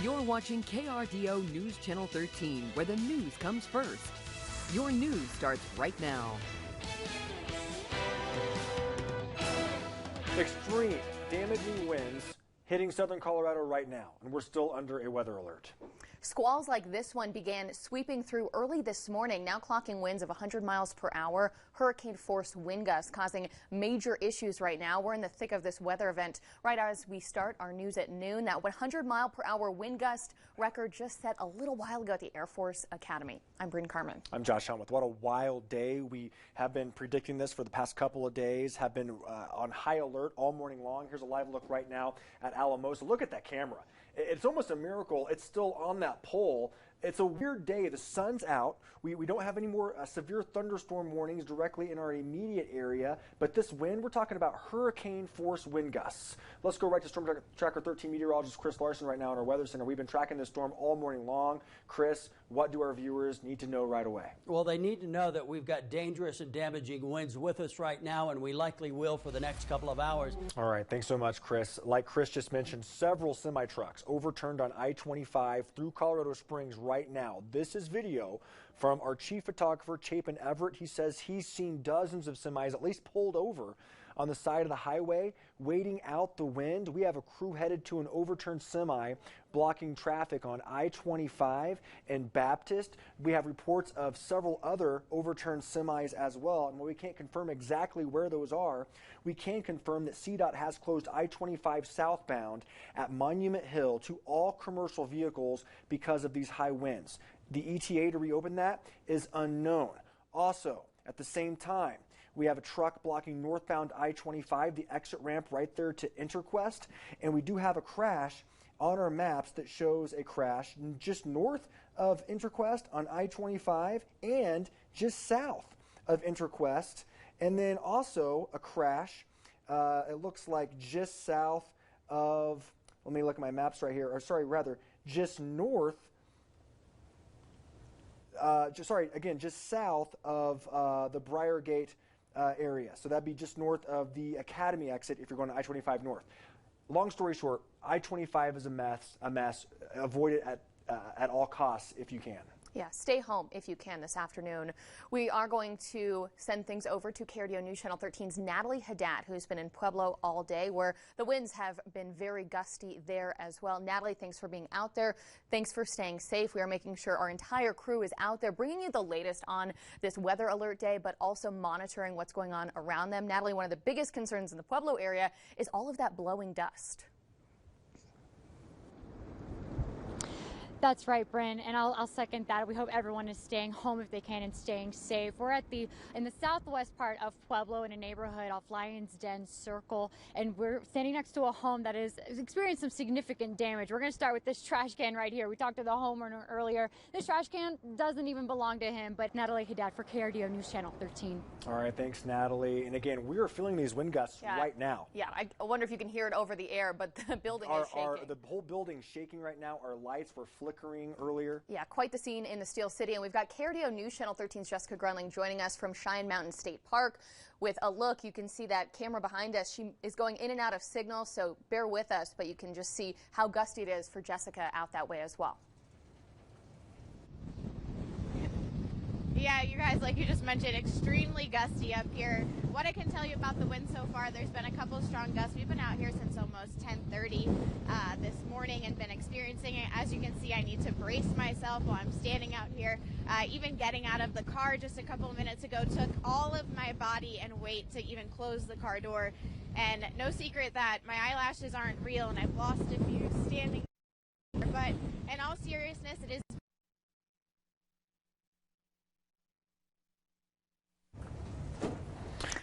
You're watching KRDO News Channel 13, where the news comes first. Your news starts right now. Extreme, damaging winds hitting southern Colorado right now, and we're still under a weather alert. Squalls like this one began sweeping through early this morning, now clocking winds of 100 miles per hour. Hurricane-force wind gusts causing major issues right now. We're in the thick of this weather event right as we start our news at noon. That 100-mile-per-hour wind gust record just set a little while ago at the Air Force Academy. I'm Bryn Carmen. I'm Josh Helmuth. What a wild day. We have been predicting this for the past couple of days, have been on high alert all morning long. Here's a live look right now at Alamosa. Look at that camera. It's almost a miracle it's still on that pole. It's a weird day. The sun's out. We don't have any more severe thunderstorm warnings directly in our immediate area, but this wind, we're talking about hurricane-force wind gusts. Let's go right to Storm Tracker 13 meteorologist Chris Larson right now in our weather center. We've been tracking this storm all morning long. Chris, what do our viewers need to know right away? Well, they need to know that we've got dangerous and damaging winds with us right now, and we likely will for the next couple of hours. All right, thanks so much, Chris. Like Chris just mentioned, several semi-trucks overturned on I-25 through Colorado Springs right now. This is video from our chief photographer, Chapin Everett. He says he's seen dozens of semis at least pulled over on the side of the highway, waiting out the wind. We have a crew headed to an overturned semi blocking traffic on I-25 and Baptist. We have reports of several other overturned semis as well, and while we can't confirm exactly where those are, we can confirm that CDOT has closed I-25 southbound at Monument Hill to all commercial vehicles because of these high winds. The ETA to reopen that is unknown. Also, at the same time, we have a truck blocking northbound I-25, the exit ramp right there to Interquest, and we do have a crash on our maps that shows a crash just north of Interquest on I-25 and just south of Interquest, and then also a crash, it looks like just south of, let me look at my maps right here, or sorry, rather, just north, just south of the Briargate area. So that'd be just north of the Academy exit if you're going to I-25 north. Long story short, I-25 is a mess. Avoid it at all costs if you can. Yeah, stay home if you can this afternoon. We are going to send things over to KRDO News Channel 13's Natalie Haddad, who's been in Pueblo all day, where the winds have been very gusty there as well. Natalie, thanks for being out there. Thanks for staying safe. We are making sure our entire crew is out there, bringing you the latest on this weather alert day, but also monitoring what's going on around them. Natalie, one of the biggest concerns in the Pueblo area is all of that blowing dust. That's right, Bryn, and I'll second that. We hope everyone is staying home if they can and staying safe. We're in the southwest part of Pueblo in a neighborhood off Lion's Den Circle, and we're standing next to a home that has experienced some significant damage. We're going to start with this trash can right here. We talked to the homeowner earlier. This trash can doesn't even belong to him, but Natalie Haddad for KRDO News Channel 13. All right, thanks, Natalie. And again, we are feeling these wind gusts right now. Yeah, I wonder if you can hear it over the air, but the building is shaking. The whole building's shaking right now. Our lights were flickering earlier. Yeah, quite the scene in the Steel City. And we've got KRDO News Channel 13's Jessica Grunling joining us from Cheyenne Mountain State Park with a look. You can see that camera behind us. She is going in and out of signal, so bear with us, but you can just see how gusty it is for Jessica out that way as well. Yeah, you guys, like you just mentioned, extremely gusty up here. What I can tell you about the wind so far, there's been a couple of strong gusts. We've been out here since almost 10:30 this morning and been experiencing it. As you can see, I need to brace myself while I'm standing out here. Even getting out of the car just a couple of minutes ago took all of my body and weight to even close the car door. And no secret that my eyelashes aren't real and I've lost a few standing there. But in all seriousness, it is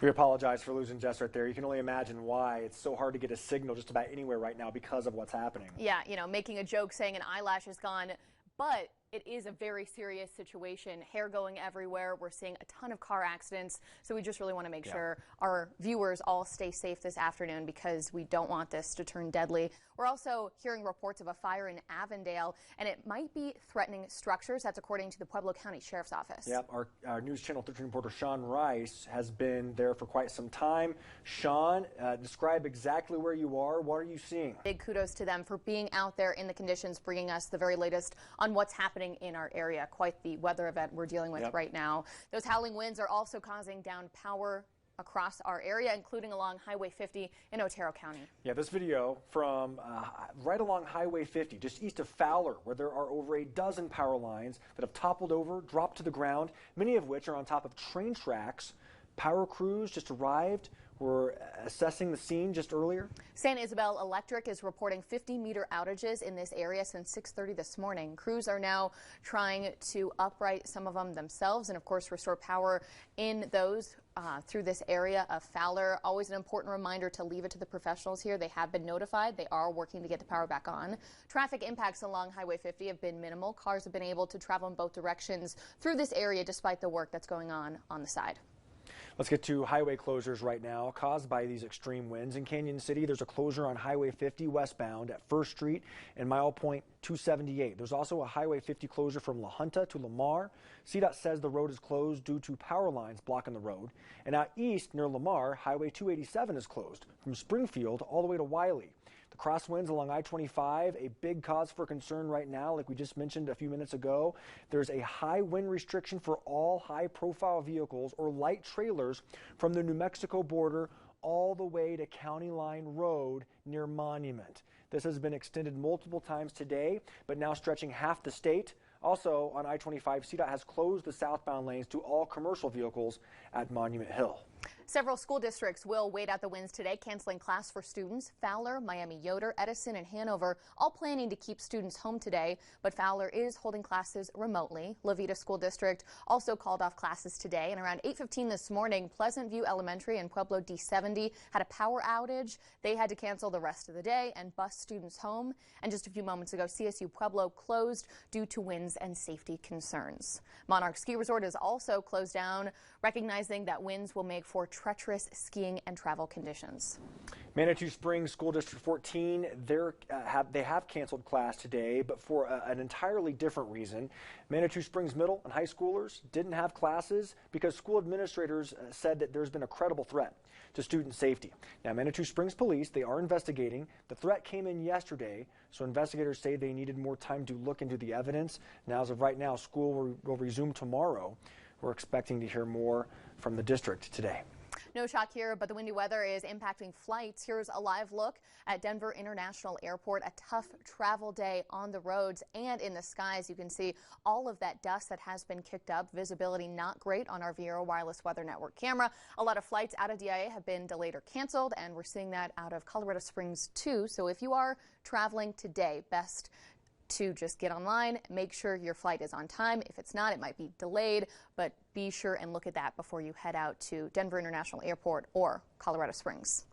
We apologize for losing Jess right there. You can only imagine why it's so hard to get a signal just about anywhere right now because of what's happening. Yeah, you know, making a joke saying an eyelash is gone, but it is a very serious situation. Hair going everywhere. We're seeing a ton of car accidents. So we just really want to make sure our viewers all stay safe this afternoon because we don't want this to turn deadly. We're also hearing reports of a fire in Avondale, and it might be threatening structures. That's according to the Pueblo County Sheriff's Office. Yep, our News Channel 13 reporter Sean Rice has been there for quite some time. Sean, describe exactly where you are. What are you seeing? Big kudos to them for being out there in the conditions, bringing us the very latest on what's happening in our area. Quite the weather event we're dealing with right now. Those howling winds are also causing down power across our area, including along Highway 50 in Otero County. Yeah, this video from right along Highway 50, just east of Fowler, where there are over a dozen power lines that have toppled over, dropped to the ground, many of which are on top of train tracks. Power crews just arrived. We're assessing the scene just earlier. San Isabel Electric is reporting 50-meter outages in this area since 6:30 this morning. Crews are now trying to upright some of them themselves and, of course, restore power in those through this area of Fowler. Always an important reminder to leave it to the professionals here. They have been notified. They are working to get the power back on. Traffic impacts along Highway 50 have been minimal. Cars have been able to travel in both directions through this area despite the work that's going on the side. Let's get to highway closures right now caused by these extreme winds. In Canyon City, there's a closure on Highway 50 westbound at 1st Street and Mile Point 278. There's also a Highway 50 closure from La Junta to Lamar. CDOT says the road is closed due to power lines blocking the road. And out east near Lamar, Highway 287 is closed from Springfield all the way to Wiley. The crosswinds along I-25, a big cause for concern right now, like we just mentioned a few minutes ago. There's a high wind restriction for all high-profile vehicles or light trailers from the New Mexico border all the way to County Line Road near Monument. This has been extended multiple times today, but now stretching half the state. Also on I-25, CDOT has closed the southbound lanes to all commercial vehicles at Monument Hill. Several school districts will wait out the winds today, canceling class for students. Fowler, Miami-Yoder, Edison, and Hanover all planning to keep students home today, but Fowler is holding classes remotely. La Veta School District also called off classes today, and around 8:15 this morning, Pleasant View Elementary and Pueblo D70 had a power outage. They had to cancel the rest of the day and bus students home. And just a few moments ago, CSU Pueblo closed due to winds and safety concerns. Monarch Ski Resort is also closed down, recognizing that winds will make for treacherous skiing and travel conditions. Manitou Springs School District 14, they have canceled class today, but for an entirely different reason. Manitou Springs middle and high schoolers didn't have classes because school administrators said that there's been a credible threat to student safety. Now, Manitou Springs Police, they are investigating. The threat came in yesterday, so investigators say they needed more time to look into the evidence. Now, as of right now, school will resume tomorrow. We're expecting to hear more from the district today. No shock here, but the windy weather is impacting flights. Here's a live look at Denver International Airport. A tough travel day on the roads and in the skies. You can see all of that dust that has been kicked up. Visibility not great on our Viera Wireless Weather Network camera. A lot of flights out of DIA have been delayed or canceled, and we're seeing that out of Colorado Springs too. So if you are traveling today, best to just get online, make sure your flight is on time. If it's not, it might be delayed, but be sure and look at that before you head out to Denver International Airport or Colorado Springs.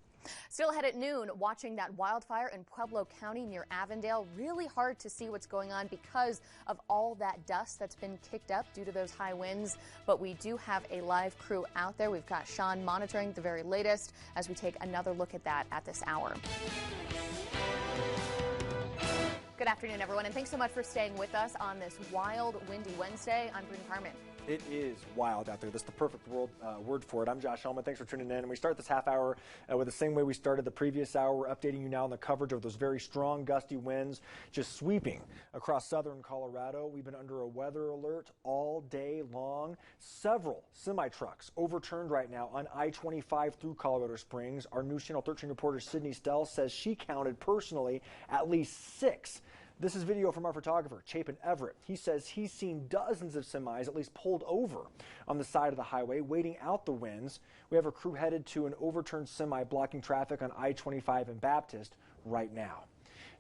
Still ahead at noon, watching that wildfire in Pueblo County near Avondale. Really hard to see what's going on because of all that dust that's been kicked up due to those high winds. But we do have a live crew out there. We've got Sean monitoring the very latest as we take another look at that at this hour. Good afternoon, everyone, and thanks so much for staying with us on this wild, windy Wednesday. I'm Bryn Carmen. It is wild out there. That's the perfect word for it. I'm Josh Helman. Thanks for tuning in. And we start this half hour with the same way we started the previous hour. We're updating you now on the coverage of those very strong, gusty winds just sweeping across southern Colorado. We've been under a weather alert all day long. Several semi-trucks overturned right now on I-25 through Colorado Springs. Our News Channel 13 reporter Sydney Stell says she counted personally at least 6. This is video from our photographer, Chapin Everett. He says he's seen dozens of semis at least pulled over on the side of the highway, waiting out the winds. We have a crew headed to an overturned semi blocking traffic on I-25 and Baptist right now.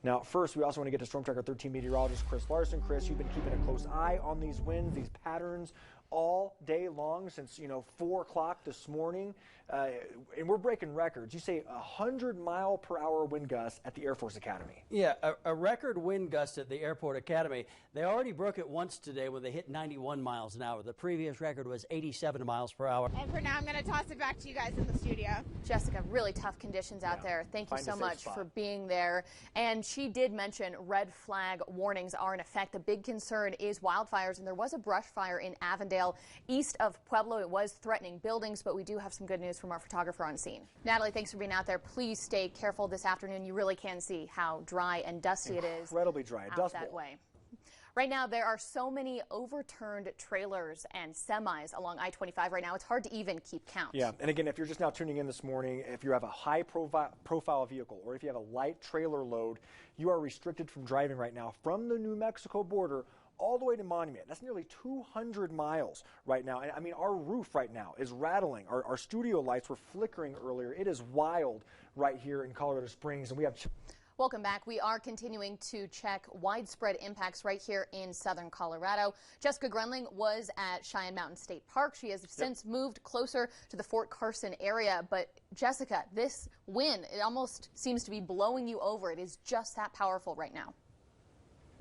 Now, first, we also want to get to Storm Tracker 13 meteorologist Chris Larson. Chris, you've been keeping a close eye on these winds, these patterns all day long since 4 o'clock this morning, and we're breaking records. You say 100-mile-per-hour wind gusts at the Air Force Academy. Yeah, a record wind gust at the Airport Academy. They already broke it once today when they hit 91 miles an hour. The previous record was 87 miles per hour. And for now, I'm going to toss it back to you guys in the studio. Jessica, really tough conditions out there. Thank you so much for being there. And she did mention red flag warnings are in effect. The big concern is wildfires, and there was a brush fire in Avondale east of Pueblo. It was threatening buildings, but we do have some good news from our photographer on scene. Natalie, thanks for being out there. Please stay careful this afternoon. You really can see how dry and dusty it is. Incredibly dry. Out that way. Right now, there are so many overturned trailers and semis along I-25 right now, it's hard to even keep count. Yeah, and again, if you're just now tuning in this morning, if you have a high-profile vehicle or if you have a light trailer load, you are restricted from driving right now from the New Mexico border all the way to Monument. That's nearly 200 miles right now. And I mean, our roof right now is rattling. Our studio lights were flickering earlier. It is wild right here in Colorado Springs, and we have... Welcome back. We are continuing to check widespread impacts right here in southern Colorado. Jessica Grenling was at Cheyenne Mountain State Park. She has since moved closer to the Fort Carson area. But Jessica, this wind, it almost seems to be blowing you over. It is just that powerful right now.